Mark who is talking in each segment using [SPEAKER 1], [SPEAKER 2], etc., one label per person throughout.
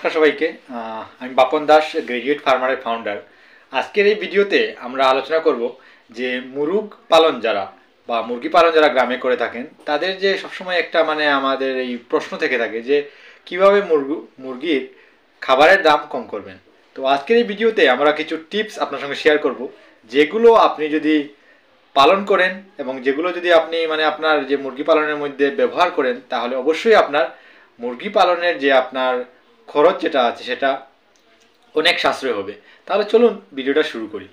[SPEAKER 1] নমস্কার সবাইকে। আমি বাপন দাস, গ্রাজুয়েট ফার্মারের ফাউন্ডার। আজকের এই ভিডিওতে আমরা আলোচনা করব যে মুরগি পালন যারা গ্রামে করে থাকেন তাদের যে সবসময় একটা আমাদের এই প্রশ্ন থেকে থাকে যে কিভাবে মুরগির খাবারের দাম কম করবেন। তো আজকের এই ভিডিওতে আমরা কিছু টিপস আপনার সঙ্গে শেয়ার করব, যেগুলো আপনি যদি পালন করেন এবং যেগুলো যদি আপনি আপনার যে মুরগি পালনের মধ্যে ব্যবহার করেন, তাহলে অবশ্যই আপনার মুরগি পালনের যে আপনার খরচ যেটা আছে সেটা অনেক সাশ্রয় হবে। তাহলে চলুন ভিডিওটা শুরু করি।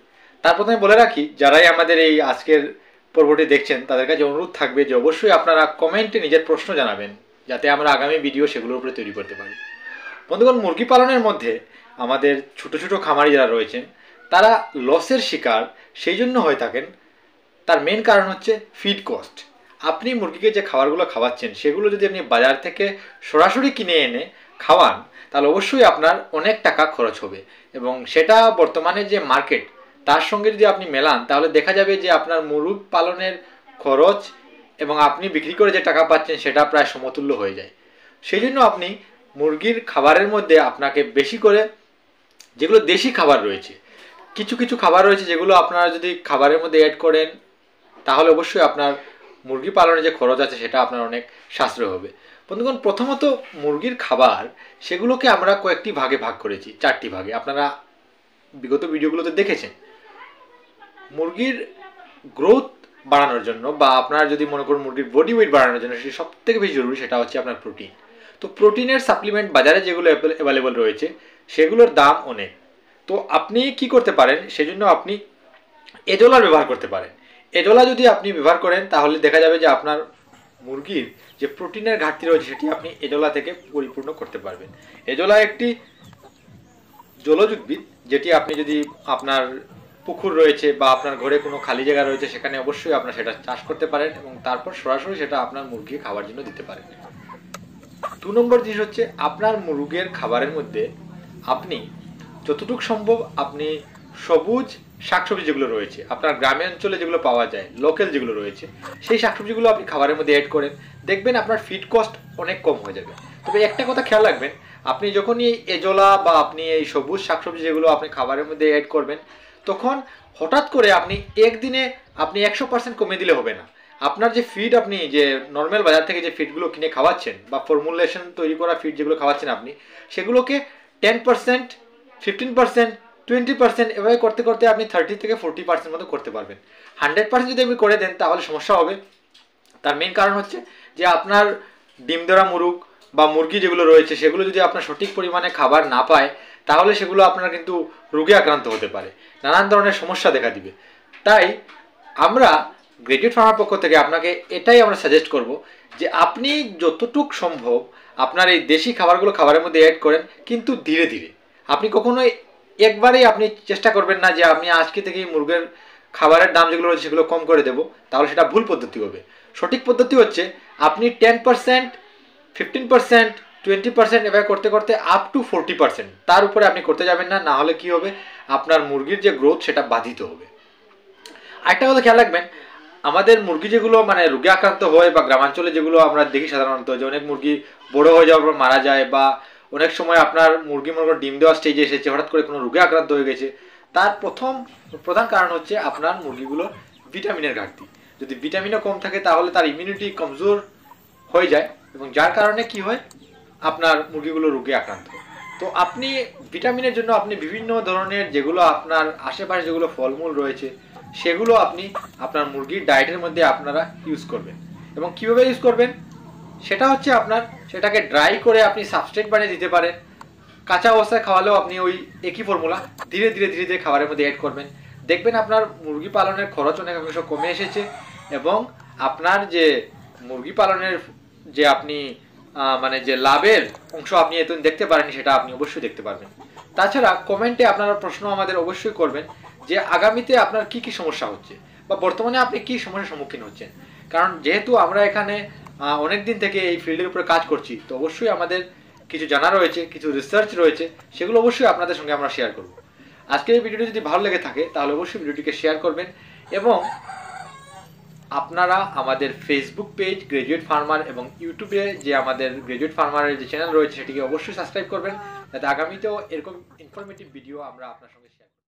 [SPEAKER 1] তার প্রথমে বলে রাখি, যারাই আমাদের এই আজকের পর্বটি দেখছেন তাদের কাছে অনুরোধ থাকবে যে অবশ্যই আপনারা কমেন্টে নিজের প্রশ্ন জানাবেন, যাতে আমরা আগামী ভিডিও সেগুলোর উপরে তৈরি করতে পারি। বন্ধুগণ, মুরগি পালনের মধ্যে আমাদের ছোট ছোট খামারি যারা রয়েছেন তারা লসের শিকার সেই জন্য হয়ে থাকেন। তার মেন কারণ হচ্ছে ফিড কস্ট। আপনি মুরগিকে যে খাবারগুলো খাওয়াচ্ছেন সেগুলো যদি আপনি বাজার থেকে সরাসরি কিনে এনে খাওয়ান, তাহলে অবশ্যই আপনার অনেক টাকা খরচ হবে, এবং সেটা বর্তমানে যে মার্কেট তার সঙ্গে যদি আপনি মেলান তাহলে দেখা যাবে যে আপনার মুরগ পালনের খরচ এবং আপনি বিক্রি করে যে টাকা পাচ্ছেন সেটা প্রায় সমতুল্য হয়ে যায়। সেই জন্য আপনি মুরগির খাবারের মধ্যে আপনাকে বেশি করে যেগুলো দেশি খাবার রয়েছে, কিছু কিছু খাবার রয়েছে যেগুলো আপনারা যদি খাবারের মধ্যে অ্যাড করেন তাহলে অবশ্যই আপনার মুরগি পালনের যে খরচ আছে সেটা আপনার অনেক সাশ্রয় হবে। বন্ধুগণ, প্রথমত মুরগির খাবার সেগুলোকে আমরা কয়েকটি ভাগে ভাগ করেছি, 4টি ভাগে। আপনারা বিগত ভিডিওগুলোতে দেখেছেন। মুরগির গ্রোথ বাড়ানোর জন্য বা আপনার যদি মনে করুন মুরগির বডি ওয়েট বাড়ানোর জন্য সেটা সব থেকে বেশি জরুরি, সেটা হচ্ছে আপনার প্রোটিন। তো প্রোটিনের সাপ্লিমেন্ট বাজারে যেগুলো অ্যাভেলেবল রয়েছে সেগুলোর দাম অনেক। তো আপনি কি করতে পারেন, সেজন্য আপনি এজোলার ব্যবহার করতে পারেন। এজোলা যদি আপনি ব্যবহার করেন তাহলে দেখা যাবে যে আপনার মুরগির যে প্রোটিনের ঘাটতি রয়েছে সেটি আপনি এজোলা থেকে পরিপূর্ণ করতে পারবেন। এজোলা একটি জলজ উদ্ভিদ, যেটি আপনি যদি আপনার পুকুর রয়েছে বা আপনার ঘরে কোনো খালি জায়গা রয়েছে সেখানে অবশ্যই আপনার সেটা চাষ করতে পারেন এবং তারপর সরাসরি সেটা আপনার মুরগি খাওয়ার জন্য দিতে পারেন। 2 নম্বর জিনিস হচ্ছে আপনার মুরগের খাবারের মধ্যে আপনি যতটুকু সম্ভব আপনি সবুজ শাকসবজি যেগুলো রয়েছে আপনার গ্রামে অঞ্চলে যেগুলো পাওয়া যায়, লোকাল যেগুলো রয়েছে, সেই শাকসবজিগুলো আপনি খাবারের মধ্যে অ্যাড করেন, দেখবেন আপনার ফিড কস্ট অনেক কম হয়ে যাবে। তবে একটা কথা খেয়াল রাখবেন, আপনি যখনই এজোলা বা আপনি এই সবুজ শাকসবজি যেগুলো আপনি খাবারের মধ্যে অ্যাড করবেন, তখন হঠাৎ করে আপনি একদিনে আপনি 100% কমে দিলে হবে না। আপনার যে ফিড আপনি যে নর্মাল বাজার থেকে যে ফিডগুলো কিনে খাওয়াচ্ছেন বা ফর্মুলেশন তৈরি করা ফিড যেগুলো খাওয়াচ্ছেন আপনি, সেগুলোকে 10%, 15%, 20% এভাবে করতে করতে আপনি 30 থেকে 40% মতো করতে পারবেন। 100% যদি আপনি করে দেন তাহলে সমস্যা হবে। তার মেন কারণ হচ্ছে যে আপনার ডিম দেওয়া মুরগ বা মুরগি যেগুলো রয়েছে সেগুলো যদি আপনার সঠিক পরিমাণে খাবার না পায় তাহলে সেগুলো আপনার কিন্তু রোগে আক্রান্ত হতে পারে, নানান ধরনের সমস্যা দেখা দিবে। তাই আমরা গ্রাজুয়েট ফার্মার পক্ষ থেকে আপনাকে এটাই আমরা সাজেস্ট করব যে আপনি যতটুক সম্ভব আপনার এই দেশি খাবারগুলো খাবারের মধ্যে অ্যাড করেন, কিন্তু ধীরে ধীরে। আপনি কখনোই একবারেই আপনি চেষ্টা করবেন না যে আমি আজকে থেকেই মুরগের খাবারের দাম যেগুলো রয়েছে সেগুলো কম করে দেবো, তাহলে সেটা ভুল পদ্ধতি হবে। সঠিক পদ্ধতি হচ্ছে আপনি 10%, 15%, 20% এভাবে করতে করতে আপ টু 40% তার উপরে আপনি করতে যাবেন না, না হলে কি হবে, আপনার মুরগির যে গ্রোথ সেটা বাধিত হবে। আরেকটা কথা খেয়াল রাখবেন, আমাদের মুরগি যেগুলো রোগে আক্রান্ত হয় বা গ্রামাঞ্চলে যেগুলো আমরা দেখি সাধারণত, যে অনেক মুরগি বড় হয়ে যাওয়ার পর মারা যায়, বা অনেক সময় আপনার মুরগি ডিম দেওয়া স্টেজে এসেছে, হঠাৎ করে কোনো রোগে আক্রান্ত হয়ে গেছে, তার প্রধান কারণ হচ্ছে আপনার মুরগিগুলোর ভিটামিনের ঘাটতি। যদি ভিটামিনও কম থাকে তাহলে তার ইমিউনিটি কমজোর হয়ে যায়, এবং যার কারণে কি হয়, আপনার মুরগিগুলো রোগে আক্রান্ত হয়। তো আপনি ভিটামিনের জন্য আপনি বিভিন্ন ধরনের যেগুলো আপনার আশেপাশে যেগুলো ফলমূল রয়েছে সেগুলো আপনি আপনার মুরগির ডায়েটের মধ্যে আপনারা ইউজ করবেন। এবং কীভাবে ইউজ করবেন সেটা হচ্ছে আপনার সেটাকে ড্রাই করে আপনি সাবস্ট্রেট বানিয়ে দিতে পারেন। কাঁচা অবস্থায় খাওয়ালেও আপনি ওই একই ফর্মুলা ধীরে ধীরে ধীরে ধীরে খাবারের মধ্যে অ্যাড করবেন, দেখবেন আপনার মুরগি পালনের খরচ অনেকাংশ কমে এসেছে, এবং আপনার যে মুরগি পালনের যে আপনি যে লাভের অংশ আপনি এতদিন দেখতে পারেন সেটা আপনি অবশ্যই দেখতে পারবেন। তাছাড়া কমেন্টে আপনারা প্রশ্ন আমাদের অবশ্যই করবেন যে আগামীতে আপনার কি কি সমস্যা হচ্ছে বা বর্তমানে আপনি কি সমস্যার সম্মুখীন হচ্ছেন। কারণ যেহেতু আমরা এখানে অনেক দিন থেকে এই ফিল্ডের উপরে কাজ করছি, তো অবশ্যই আমাদের কিছু জানা রয়েছে, কিছু রিসার্চ রয়েছে, সেগুলো অবশ্যই আপনাদের সঙ্গে আমরা শেয়ার করব। আজকের এই ভিডিওটি যদি ভালো লেগে থাকে তাহলে অবশ্যই ভিডিওটিকে শেয়ার করবেন এবং আপনারা আমাদের ফেসবুক পেজ গ্রাজুয়েট ফার্মার এবং ইউটিউবে যে আমাদের গ্রাজুয়েট ফার্মারের যে চ্যানেল রয়েছে সেটিকে অবশ্যই সাবস্ক্রাইব করবেন, যাতে আগামীতেও এরকম ইনফরমেটিভ ভিডিও আমরা আপনার সঙ্গে শেয়ার করি।